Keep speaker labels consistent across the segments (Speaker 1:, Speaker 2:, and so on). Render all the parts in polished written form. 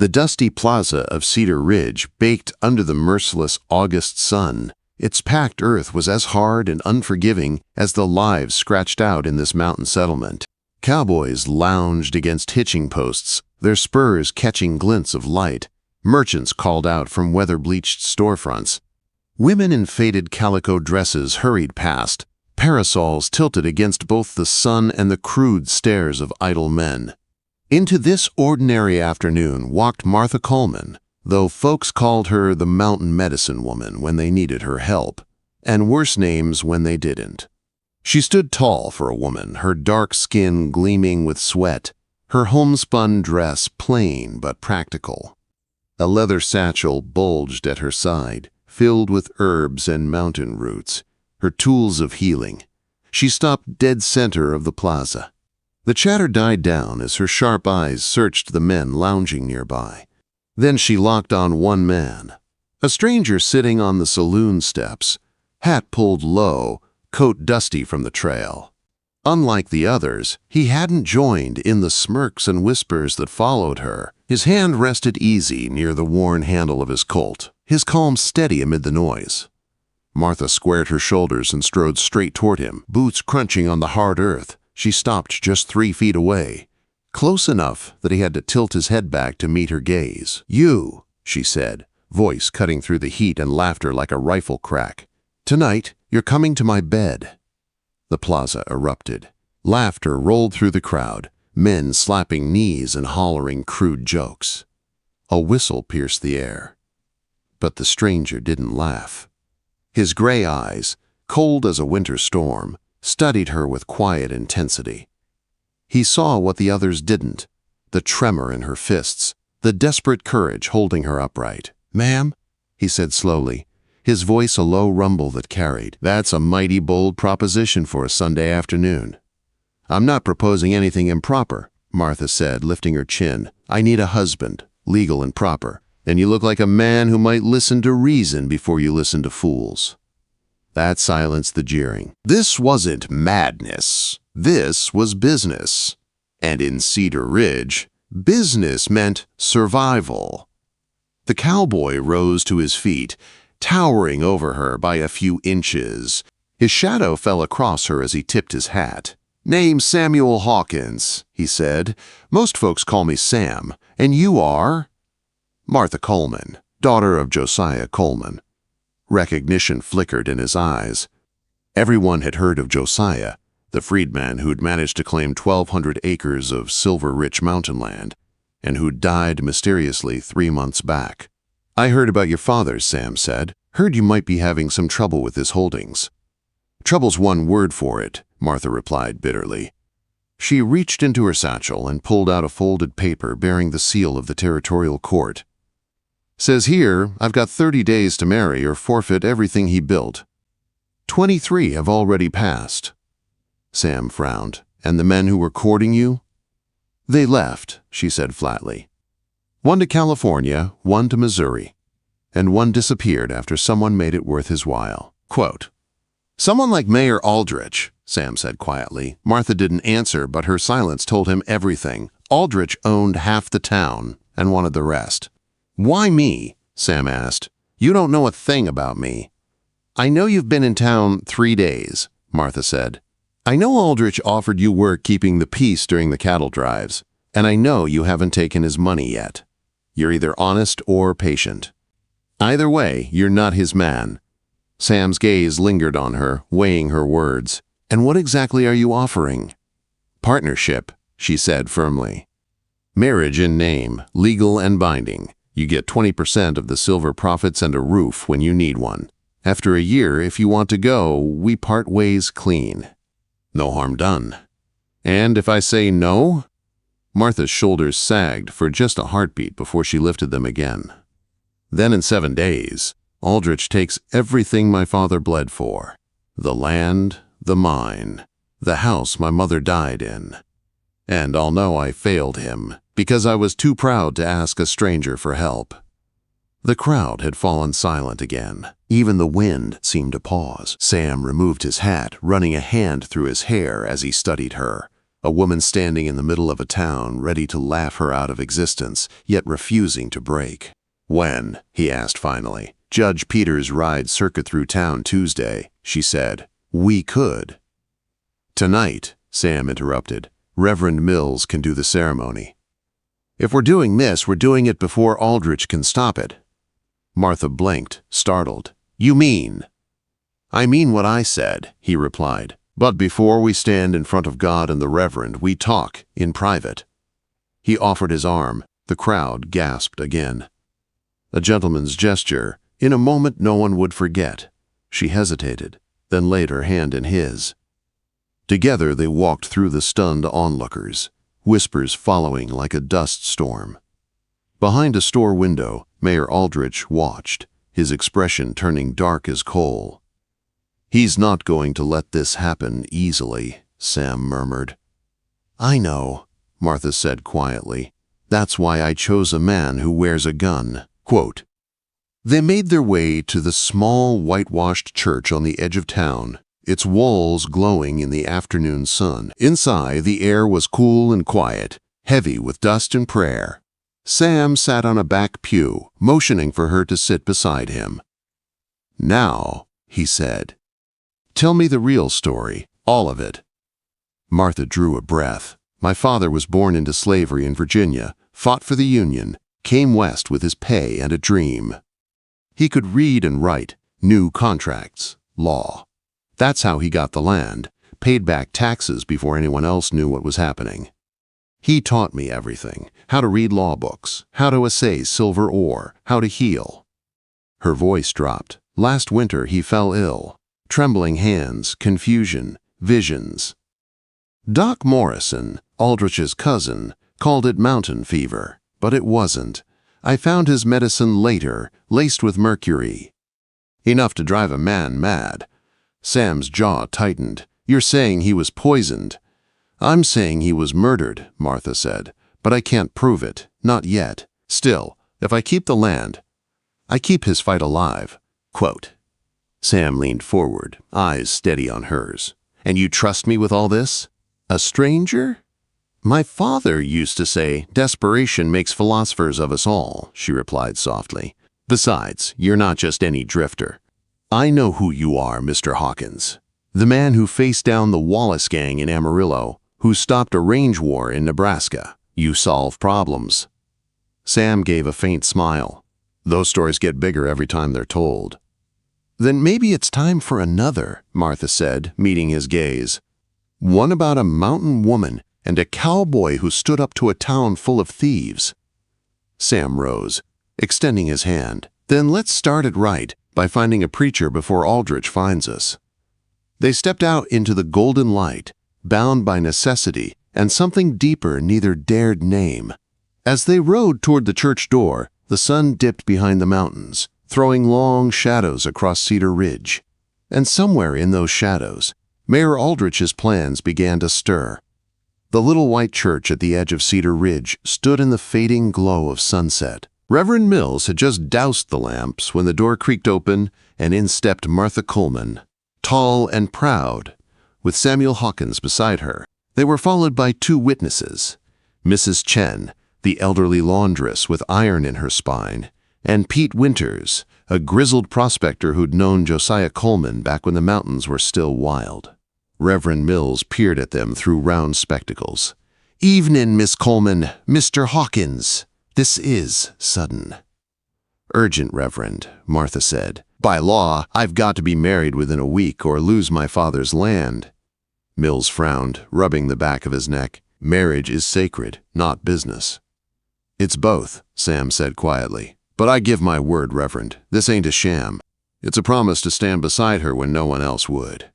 Speaker 1: The dusty plaza of Cedar Ridge baked under the merciless August sun. Its packed earth was as hard and unforgiving as the lives scratched out in this mountain settlement. Cowboys lounged against hitching posts, their spurs catching glints of light. Merchants called out from weather-bleached storefronts. Women in faded calico dresses hurried past, parasols tilted against both the sun and the crude stares of idle men. Into this ordinary afternoon walked Martha Coleman, though folks called her the mountain medicine woman when they needed her help, and worse names when they didn't. She stood tall for a woman, her dark skin gleaming with sweat, her homespun dress plain but practical. A leather satchel bulged at her side, filled with herbs and mountain roots, her tools of healing. She stopped dead center of the plaza. The chatter died down as her sharp eyes searched the men lounging nearby. Then she locked on one man, a stranger sitting on the saloon steps, hat pulled low, coat dusty from the trail. Unlike the others, he hadn't joined in the smirks and whispers that followed her. His hand rested easy near the worn handle of his Colt, his calm steady amid the noise. Martha squared her shoulders and strode straight toward him, boots crunching on the hard earth. She stopped just 3 feet away, close enough that he had to tilt his head back to meet her gaze. "You," she said, voice cutting through the heat and laughter like a rifle crack. "Tonight, you're coming to my bed." The plaza erupted. Laughter rolled through the crowd, men slapping knees and hollering crude jokes. A whistle pierced the air. But the stranger didn't laugh. His gray eyes, cold as a winter storm, studied her with quiet intensity. He saw what the others didn't, the tremor in her fists, the desperate courage holding her upright. "Ma'am," he said slowly, his voice a low rumble that carried. "That's a mighty bold proposition for a Sunday afternoon." "I'm not proposing anything improper," Martha said, lifting her chin. "I need a husband, legal and proper, and you look like a man who might listen to reason before you listen to fools." That silenced the jeering. This wasn't madness. This was business. And in Cedar Ridge, business meant survival. The cowboy rose to his feet, towering over her by a few inches. His shadow fell across her as he tipped his hat. "Name's Samuel Hawkins," he said. "Most folks call me Sam. And you are?" "Martha Coleman, daughter of Josiah Coleman." Recognition flickered in his eyes. Everyone had heard of Josiah, the freedman who'd managed to claim 1,200 acres of silver-rich mountain land, and who'd died mysteriously 3 months back. "I heard about your father," Sam said. "Heard you might be having some trouble with his holdings." "Trouble's one word for it," Martha replied bitterly. She reached into her satchel and pulled out a folded paper bearing the seal of the territorial court. "Says here, I've got 30 days to marry or forfeit everything he built. 23 have already passed." Sam frowned. "And the men who were courting you?" "They left," she said flatly. "One to California, one to Missouri, and one disappeared after someone made it worth his while." Quote, "Someone like Mayor Aldrich," Sam said quietly. Martha didn't answer, but her silence told him everything. Aldrich owned half the town and wanted the rest. "Why me?" Sam asked. "You don't know a thing about me." "I know you've been in town 3 days," Martha said. "I know Aldrich offered you work keeping the peace during the cattle drives, and I know you haven't taken his money yet. You're either honest or patient. Either way, you're not his man." Sam's gaze lingered on her, weighing her words. "And what exactly are you offering?" "Partnership," she said firmly. "Marriage in name, legal and binding. You get 20% of the silver profits and a roof when you need one. After a year, if you want to go, we part ways clean. No harm done." "And if I say no?" Martha's shoulders sagged for just a heartbeat before she lifted them again. "Then in 7 days, Aldrich takes everything my father bled for. The land, the mine, the house my mother died in. And I'll know I failed him, because I was too proud to ask a stranger for help." The crowd had fallen silent again. Even the wind seemed to pause. Sam removed his hat, running a hand through his hair as he studied her. A woman standing in the middle of a town, ready to laugh her out of existence, yet refusing to break. "When?" he asked finally. "Judge Peters rides circuit through town Tuesday," she said. "We could." "Tonight," Sam interrupted. "Reverend Mills can do the ceremony." "If we're doing this, we're doing it before Aldrich can stop it." Martha blinked, startled. "You mean?" "I mean what I said," he replied. "But before we stand in front of God and the Reverend, we talk in private." He offered his arm. The crowd gasped again. A gentleman's gesture, in a moment no one would forget. She hesitated, then laid her hand in his. Together they walked through the stunned onlookers, whispers following like a dust storm. Behind a store window, Mayor Aldrich watched, his expression turning dark as coal. "He's not going to let this happen easily," Sam murmured. "I know," Martha said quietly. "That's why I chose a man who wears a gun." Quote, They made their way to the small, whitewashed church on the edge of town, its walls glowing in the afternoon sun. Inside, the air was cool and quiet, heavy with dust and prayer. Sam sat on a back pew, motioning for her to sit beside him. "Now," he said, "tell me the real story, all of it." Martha drew a breath. "My father was born into slavery in Virginia, fought for the Union, came west with his pay and a dream. He could read and write, knew contracts, law. That's how he got the land, paid back taxes before anyone else knew what was happening. He taught me everything, how to read law books, how to assay silver ore, how to heal." Her voice dropped. "Last winter he fell ill. Trembling hands, confusion, visions. Doc Morrison, Aldrich's cousin, called it mountain fever, but it wasn't. I found his medicine later, laced with mercury. Enough to drive a man mad." Sam's jaw tightened. "You're saying he was poisoned." "I'm saying he was murdered," Martha said, "but I can't prove it, not yet. Still, if I keep the land, I keep his fight alive." Quote. Sam leaned forward, eyes steady on hers. "And you trust me with all this? A stranger?" "My father used to say, 'Desperation makes philosophers of us all,'" she replied softly. "Besides, you're not just any drifter. I know who you are, Mr. Hawkins. The man who faced down the Wallace gang in Amarillo, who stopped a range war in Nebraska. You solve problems." Sam gave a faint smile. "Those stories get bigger every time they're told." "Then maybe it's time for another," Martha said, meeting his gaze. "One about a mountain woman and a cowboy who stood up to a town full of thieves." Sam rose, extending his hand. "Then let's start it right, by finding a preacher before Aldrich finds us." They stepped out into the golden light, bound by necessity and something deeper neither dared name. As they rode toward the church door, the sun dipped behind the mountains, throwing long shadows across Cedar Ridge. And somewhere in those shadows, Mayor Aldrich's plans began to stir. The little white church at the edge of Cedar Ridge stood in the fading glow of sunset. Reverend Mills had just doused the lamps when the door creaked open and in stepped Martha Coleman, tall and proud, with Samuel Hawkins beside her. They were followed by two witnesses, Mrs. Chen, the elderly laundress with iron in her spine, and Pete Winters, a grizzled prospector who'd known Josiah Coleman back when the mountains were still wild. Reverend Mills peered at them through round spectacles. "Evening, Miss Coleman, Mr. Hawkins. This is sudden." "Urgent, Reverend," Martha said. "By law, I've got to be married within a week or lose my father's land." Mills frowned, rubbing the back of his neck. "Marriage is sacred, not business." "It's both," Sam said quietly. "But I give my word, Reverend, this ain't a sham. It's a promise to stand beside her when no one else would."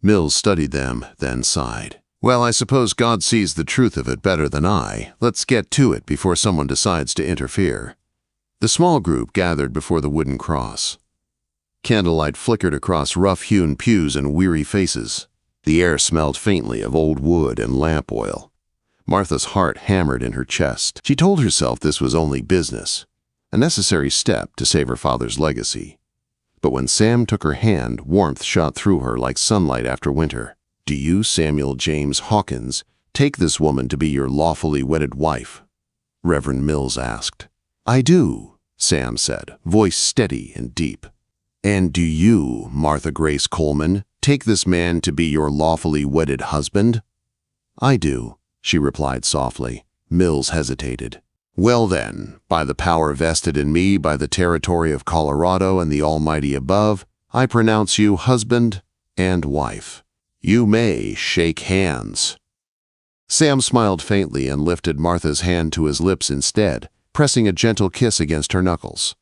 Speaker 1: Mills studied them, then sighed. "Well, I suppose God sees the truth of it better than I. Let's get to it before someone decides to interfere." The small group gathered before the wooden cross. Candlelight flickered across rough-hewn pews and weary faces. The air smelled faintly of old wood and lamp oil. Martha's heart hammered in her chest. She told herself this was only business, a necessary step to save her father's legacy. But when Sam took her hand, warmth shot through her like sunlight after winter. "Do you, Samuel James Hawkins, take this woman to be your lawfully wedded wife?" Reverend Mills asked. "I do," Sam said, voice steady and deep. "And do you, Martha Grace Coleman, take this man to be your lawfully wedded husband?" "I do," she replied softly. Mills hesitated. "Well then, by the power vested in me by the territory of Colorado and the Almighty above, I pronounce you husband and wife. You may shake hands." Sam smiled faintly and lifted Martha's hand to his lips instead, pressing a gentle kiss against her knuckles.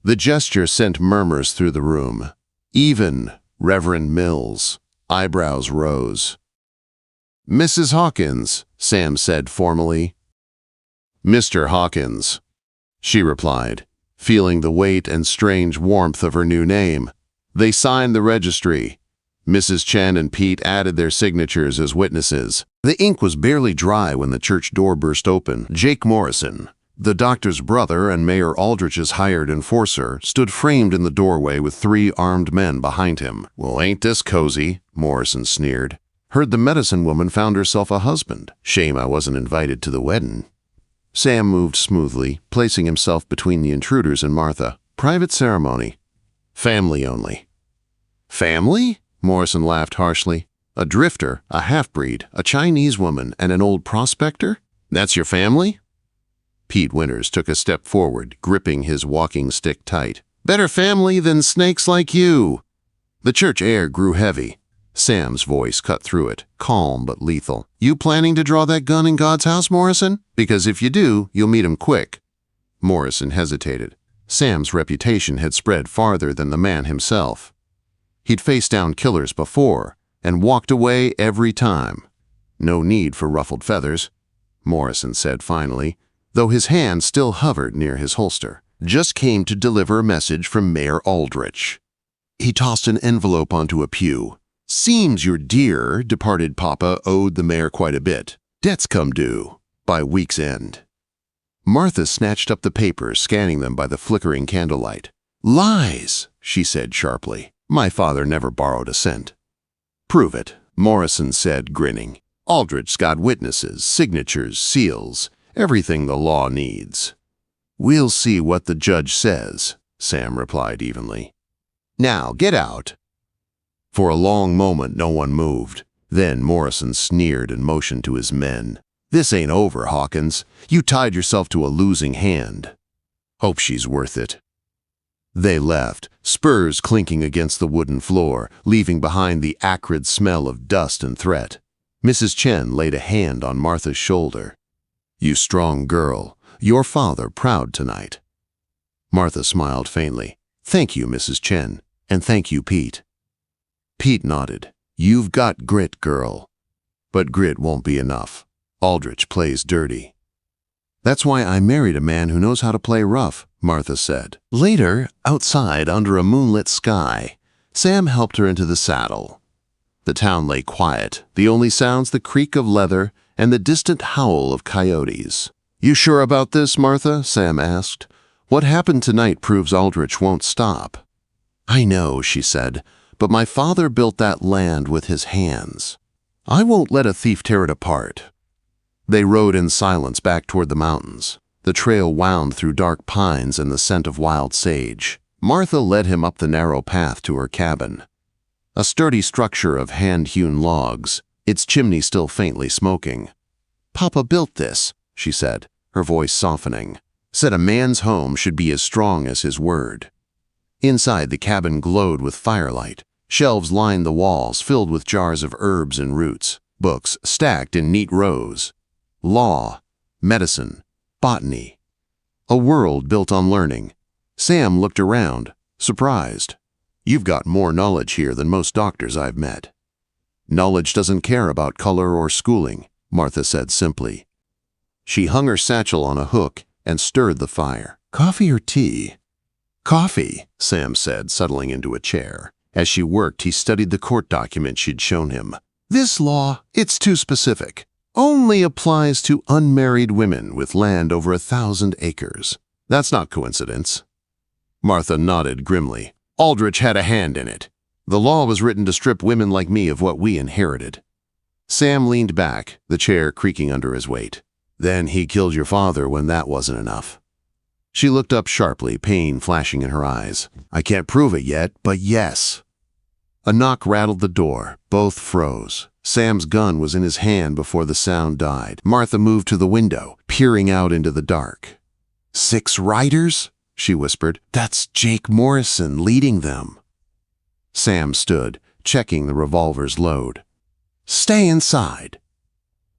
Speaker 1: The gesture sent murmurs through the room. Even Reverend Mills' eyebrows rose. "Mrs. Hawkins," Sam said formally. "Mr. Hawkins," she replied, feeling the weight and strange warmth of her new name. They signed the registry. Mrs. Chen and Pete added their signatures as witnesses. The ink was barely dry when the church door burst open. Jake Morrison, the doctor's brother and Mayor Aldrich's hired enforcer, stood framed in the doorway with 3 armed men behind him. "Well, ain't this cozy?" Morrison sneered. "Heard the medicine woman found herself a husband. Shame I wasn't invited to the wedding." Sam moved smoothly, placing himself between the intruders and Martha. "Private ceremony. Family only." "Family?" Morrison laughed harshly. "A drifter, a half-breed, a Chinese woman, and an old prospector? That's your family?" Pete Winters took a step forward, gripping his walking stick tight. "Better family than snakes like you." The church air grew heavy. Sam's voice cut through it, calm but lethal. "You planning to draw that gun in God's house, Morrison? Because if you do, you'll meet him quick." Morrison hesitated. Sam's reputation had spread farther than the man himself. He'd faced down killers before and walked away every time. "No need for ruffled feathers," Morrison said finally, though his hand still hovered near his holster. "Just came to deliver a message from Mayor Aldrich." He tossed an envelope onto a pew. "Seems your dear, departed papa owed the mayor quite a bit. Debts come due by week's end." Martha snatched up the papers, scanning them by the flickering candlelight. "Lies," she said sharply. "My father never borrowed a cent." "Prove it," Morrison said, grinning. "Aldrich's got witnesses, signatures, seals, everything the law needs." "We'll see what the judge says," Sam replied evenly. "Now, get out." For a long moment, no one moved. Then Morrison sneered and motioned to his men. "This ain't over, Hawkins. You tied yourself to a losing hand. Hope she's worth it." They left, spurs clinking against the wooden floor, leaving behind the acrid smell of dust and threat. Mrs. Chen laid a hand on Martha's shoulder. "You strong girl. Your father proud tonight." Martha smiled faintly. "Thank you, Mrs. Chen, and thank you, Pete." Pete nodded. "You've got grit, girl. But grit won't be enough. Aldrich plays dirty." "That's why I married a man who knows how to play rough," Martha said. Later, outside under a moonlit sky, Sam helped her into the saddle. The town lay quiet, the only sounds the creak of leather and the distant howl of coyotes. "You sure about this, Martha?" Sam asked. "What happened tonight proves Aldrich won't stop." "I know," she said, "but my father built that land with his hands. I won't let a thief tear it apart." They rode in silence back toward the mountains. The trail wound through dark pines and the scent of wild sage. Martha led him up the narrow path to her cabin. A sturdy structure of hand-hewn logs, its chimney still faintly smoking. "Papa built this," she said, her voice softening. "Said a man's home should be as strong as his word." Inside, the cabin glowed with firelight. Shelves lined the walls, filled with jars of herbs and roots. Books stacked in neat rows. Law, medicine, botany. A world built on learning. Sam looked around, surprised. "You've got more knowledge here than most doctors I've met." "Knowledge doesn't care about color or schooling," Martha said simply. She hung her satchel on a hook and stirred the fire. "Coffee or tea?" "Coffee," Sam said, settling into a chair. As she worked, he studied the court document she'd shown him. "This law, it's too specific. Only applies to unmarried women with land over 1,000 acres. That's not coincidence." Martha nodded grimly. "Aldrich had a hand in it. The law was written to strip women like me of what we inherited." Sam leaned back, the chair creaking under his weight. Then he killed your father when that wasn't enough. She looked up sharply, pain flashing in her eyes. I can't prove it yet, but yes. A knock rattled the door. Both froze. Sam's gun was in his hand before the sound died. Martha moved to the window, peering out into the dark. 6 riders? She whispered. That's Jake Morrison leading them. Sam stood, checking the revolver's load. Stay inside.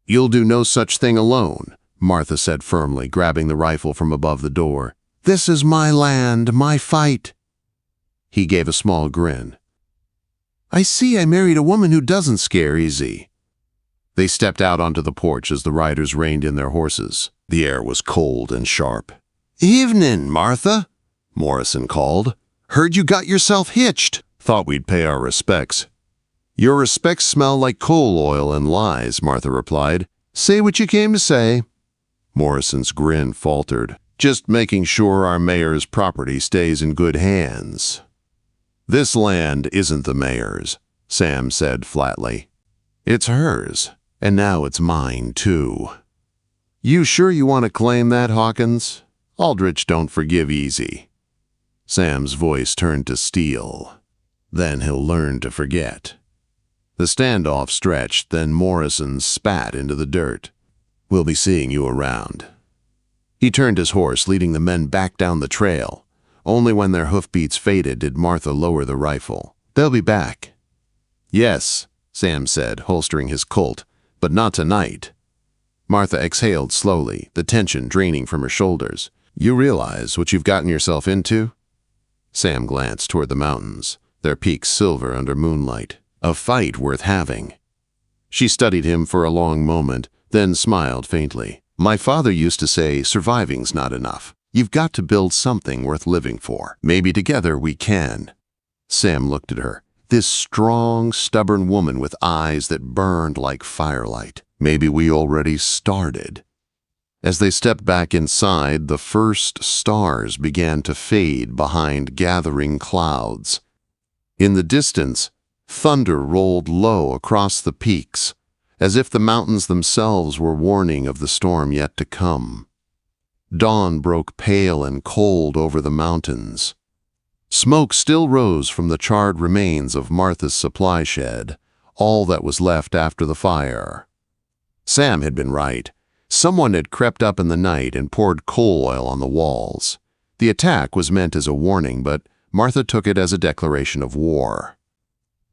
Speaker 1: You'll do no such thing alone, Martha said firmly, grabbing the rifle from above the door. This is my land, my fight. He gave a small grin. I see I married a woman who doesn't scare easy. They stepped out onto the porch as the riders reined in their horses. The air was cold and sharp. Evening, Martha, Morrison called. Heard you got yourself hitched. Thought we'd pay our respects. Your respects smell like coal oil and lies, Martha replied. Say what you came to say. Morrison's grin faltered. Just making sure our mayor's property stays in good hands. This land isn't the mayor's, Sam said flatly. It's hers, and now it's mine too. You sure you want to claim that, Hawkins? Aldrich don't forgive easy. Sam's voice turned to steel. Then he'll learn to forget. The standoff stretched, then Morrison spat into the dirt. We'll be seeing you around. He turned his horse, leading the men back down the trail. Only when their hoofbeats faded did Martha lower the rifle. They'll be back. Yes, Sam said, holstering his Colt, but not tonight. Martha exhaled slowly, the tension draining from her shoulders. You realize what you've gotten yourself into? Sam glanced toward the mountains, their peaks silver under moonlight. A fight worth having. She studied him for a long moment, then smiled faintly. My father used to say, surviving's not enough. You've got to build something worth living for. Maybe together we can. Sam looked at her, this strong, stubborn woman with eyes that burned like firelight. Maybe we already started. As they stepped back inside, the first stars began to fade behind gathering clouds. In the distance, thunder rolled low across the peaks, as if the mountains themselves were warning of the storm yet to come. Dawn broke pale and cold over the mountains. Smoke still rose from the charred remains of Martha's supply shed, all that was left after the fire. Sam had been right. Someone had crept up in the night and poured coal oil on the walls. The attack was meant as a warning, but Martha took it as a declaration of war.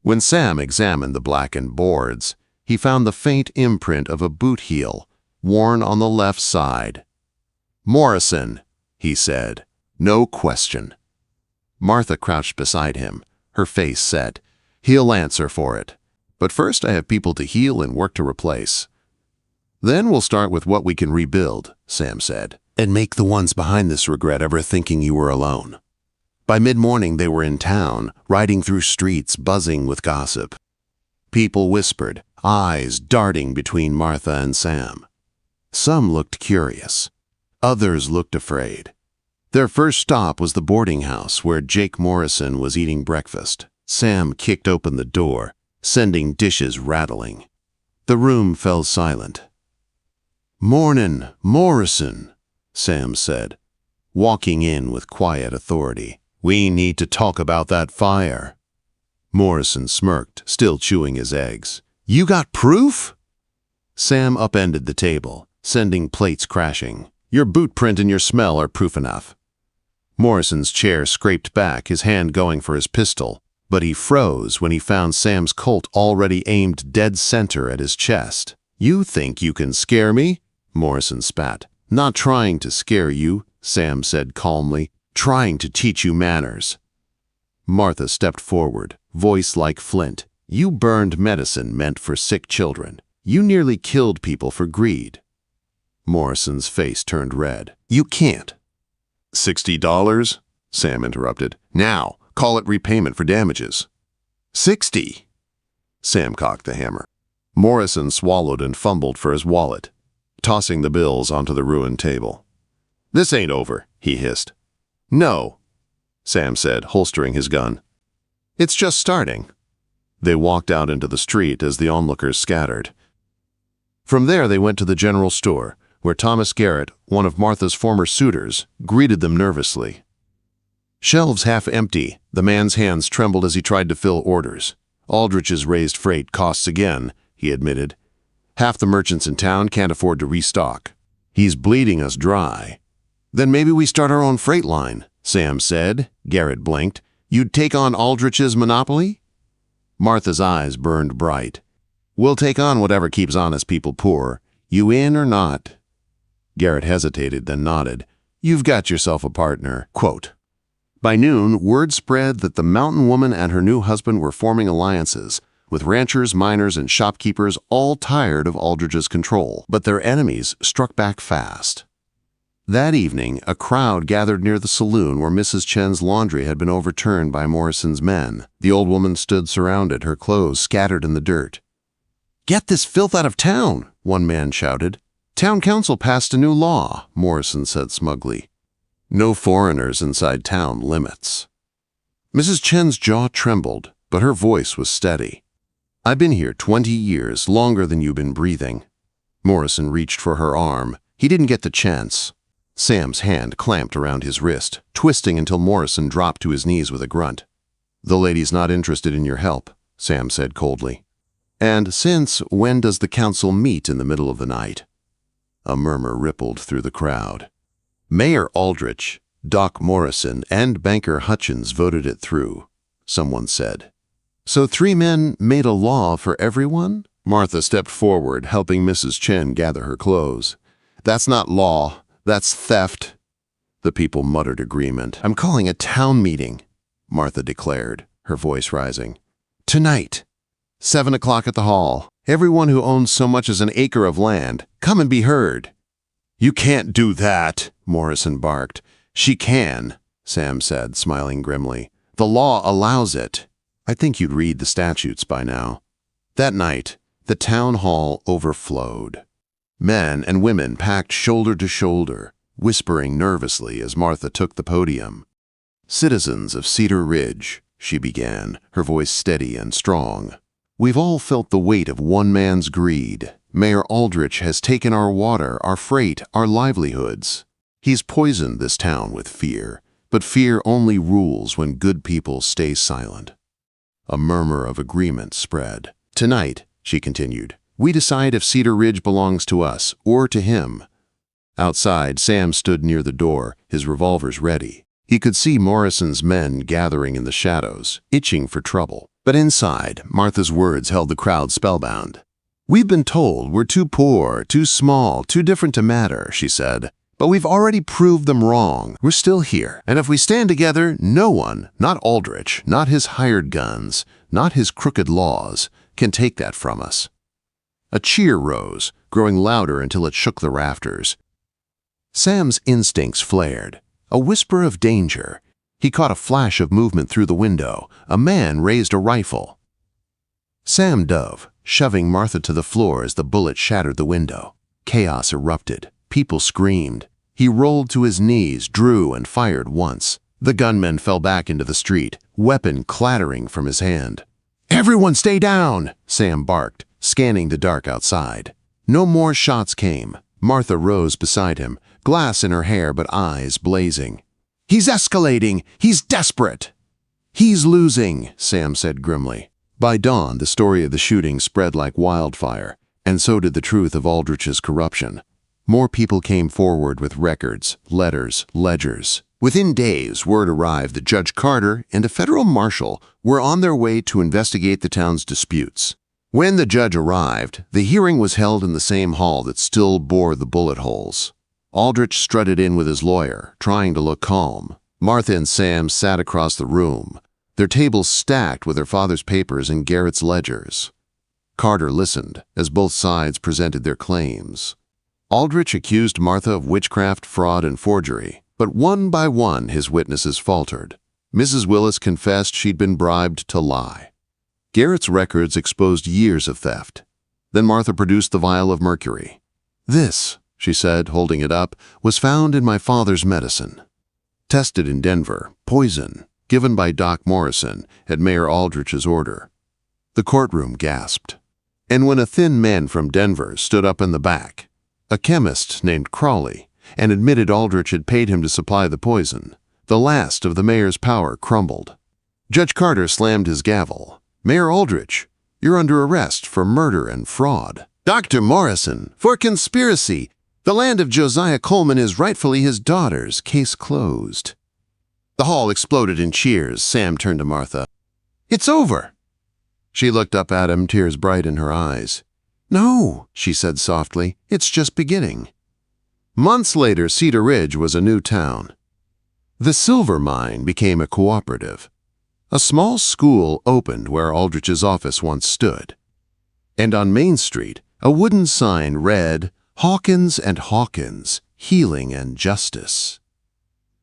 Speaker 1: When Sam examined the blackened boards, he found the faint imprint of a boot heel, worn on the left side. Morrison, he said. No question. Martha crouched beside him, her face set. He'll answer for it. But first I have people to heal and work to replace. Then we'll start with what we can rebuild, Sam said, and make the ones behind this regret ever thinking you were alone. By mid-morning they were in town, riding through streets buzzing with gossip. People whispered, eyes darting between Martha and Sam. Some looked curious. Others looked afraid. Their first stop was the boarding house where Jake Morrison was eating breakfast. Sam kicked open the door, sending dishes rattling. The room fell silent. Mornin', Morrison, Sam said, walking in with quiet authority. We need to talk about that fire. Morrison smirked, still chewing his eggs. You got proof? Sam upended the table, sending plates crashing. Your boot print and your smell are proof enough. Morrison's chair scraped back, his hand going for his pistol, but he froze when he found Sam's Colt already aimed dead center at his chest. You think you can scare me? Morrison spat. Not trying to scare you, Sam said calmly, trying to teach you manners. Martha stepped forward, voice like flint. You burned medicine meant for sick children. You nearly killed people for greed. Morrison's face turned red. You can't. $60? Sam interrupted. Now, call it repayment for damages. 60. Sam cocked the hammer. Morrison swallowed and fumbled for his wallet, tossing the bills onto the ruined table. This ain't over, he hissed. No, Sam said, holstering his gun. It's just starting. They walked out into the street as the onlookers scattered. From there they went to the general store, where Thomas Garrett, one of Martha's former suitors, greeted them nervously. Shelves half empty, the man's hands trembled as he tried to fill orders. Aldrich's raised freight costs again, he admitted. Half the merchants in town can't afford to restock. He's bleeding us dry. Then maybe we start our own freight line, Sam said. Garrett blinked. You'd take on Aldrich's monopoly? Martha's eyes burned bright. We'll take on whatever keeps honest people poor. You in or not? Garrett hesitated, then nodded. You've got yourself a partner. Quote. By noon, word spread that the mountain woman and her new husband were forming alliances, with ranchers, miners, and shopkeepers all tired of Aldrich's control. But their enemies struck back fast. That evening, a crowd gathered near the saloon where Mrs. Chen's laundry had been overturned by Morrison's men. The old woman stood surrounded, her clothes scattered in the dirt. Get this filth out of town, one man shouted. Town council passed a new law, Morrison said smugly. No foreigners inside town limits. Mrs. Chen's jaw trembled, but her voice was steady. I've been here 20 years, longer than you've been breathing. Morrison reached for her arm. He didn't get the chance. Sam's hand clamped around his wrist, twisting until Morrison dropped to his knees with a grunt. The lady's not interested in your help, Sam said coldly. And since when does the council meet in the middle of the night? A murmur rippled through the crowd. Mayor Aldrich, Doc Morrison, and Banker Hutchins voted it through, someone said. So 3 men made a law for everyone? Martha stepped forward, helping Mrs. Chen gather her clothes. That's not law. That's theft. The people muttered agreement. I'm calling a town meeting, Martha declared, her voice rising. Tonight, 7 o'clock at the hall. Everyone who owns so much as an acre of land, come and be heard. You can't do that, Morrison barked. She can, Sam said, smiling grimly. The law allows it. I think you'd read the statutes by now. That night, the town hall overflowed. Men and women packed shoulder to shoulder, whispering nervously as Martha took the podium. Citizens of Cedar Ridge, she began, her voice steady and strong. We've all felt the weight of one man's greed. Mayor Aldrich has taken our water, our freight, our livelihoods. He's poisoned this town with fear, but fear only rules when good people stay silent. A murmur of agreement spread. Tonight, she continued, we decide if Cedar Ridge belongs to us or to him. Outside, Sam stood near the door, his revolvers ready. He could see Morrison's men gathering in the shadows, itching for trouble. But inside, Martha's words held the crowd spellbound. We've been told we're too poor, too small, too different to matter, she said. But we've already proved them wrong. We're still here. And if we stand together, no one, not Aldrich, not his hired guns, not his crooked laws, can take that from us. A cheer rose, growing louder until it shook the rafters. Sam's instincts flared. A whisper of danger. He caught a flash of movement through the window. A man raised a rifle. Sam dove, shoving Martha to the floor as the bullet shattered the window. Chaos erupted. People screamed. He rolled to his knees, drew, and fired once. The gunman fell back into the street, weapon clattering from his hand. Everyone stay down, Sam barked, scanning the dark outside. No more shots came. Martha rose beside him, glass in her hair but eyes blazing. He's escalating. He's desperate. He's losing, Sam said grimly. By dawn, the story of the shooting spread like wildfire, and so did the truth of Aldrich's corruption. More people came forward with records, letters, ledgers. Within days, word arrived that Judge Carter and a federal marshal were on their way to investigate the town's disputes. When the judge arrived, the hearing was held in the same hall that still bore the bullet holes. Aldrich strutted in with his lawyer, trying to look calm. Martha and Sam sat across the room, their tables stacked with their father's papers and Garrett's ledgers. Carter listened as both sides presented their claims. Aldrich accused Martha of witchcraft, fraud, and forgery, but one by one his witnesses faltered. Mrs. Willis confessed she'd been bribed to lie. Garrett's records exposed years of theft. Then Martha produced the vial of mercury. This, she said, holding it up, was found in my father's medicine. Tested in Denver, poison, given by Doc Morrison at Mayor Aldrich's order. The courtroom gasped. And when a thin man from Denver stood up in the back, a chemist named Crawley, and admitted Aldrich had paid him to supply the poison, the last of the mayor's power crumbled. Judge Carter slammed his gavel. "Mayor Aldrich, you're under arrest for murder and fraud." "Dr. Morrison, for conspiracy. The land of Josiah Coleman is rightfully his daughter's. Case closed." The hall exploded in cheers. Sam turned to Martha. "It's over." She looked up at him, tears bright in her eyes. "No," she said softly, "it's just beginning." Months later, Cedar Ridge was a new town. The silver mine became a cooperative. A small school opened where Aldrich's office once stood. And on Main Street, a wooden sign read, "Hawkins and Hawkins, Healing and Justice."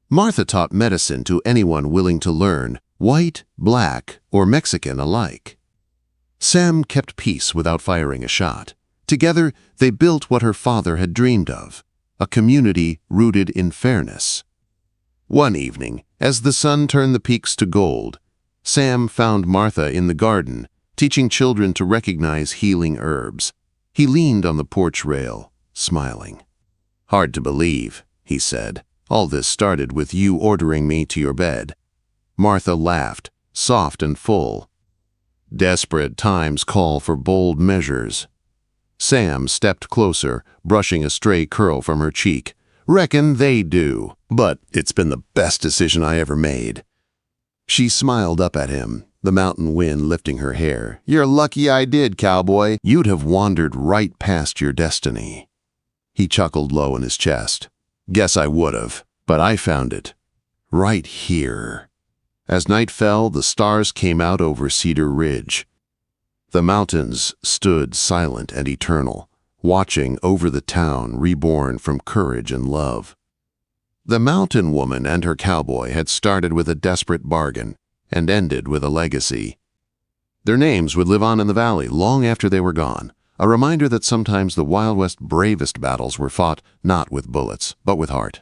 Speaker 1: Martha taught medicine to anyone willing to learn, white, black, or Mexican alike. Sam kept peace without firing a shot. Together, they built what her father had dreamed of, a community rooted in fairness. One evening, as the sun turned the peaks to gold, Sam found Martha in the garden, teaching children to recognize healing herbs. He leaned on the porch rail, smiling. "Hard to believe," he said. "All this started with you ordering me to your bed." Martha laughed, soft and full. "Desperate times call for bold measures." Sam stepped closer, brushing a stray curl from her cheek. "Reckon they do, but it's been the best decision I ever made." She smiled up at him, the mountain wind lifting her hair. "You're lucky I did, cowboy. You'd have wandered right past your destiny." He chuckled low in his chest. "Guess I would have, but I found it. Right here." As night fell, the stars came out over Cedar Ridge. The mountains stood silent and eternal, watching over the town reborn from courage and love. The mountain woman and her cowboy had started with a desperate bargain and ended with a legacy. Their names would live on in the valley long after they were gone, a reminder that sometimes the Wild West bravest battles were fought not with bullets, but with heart.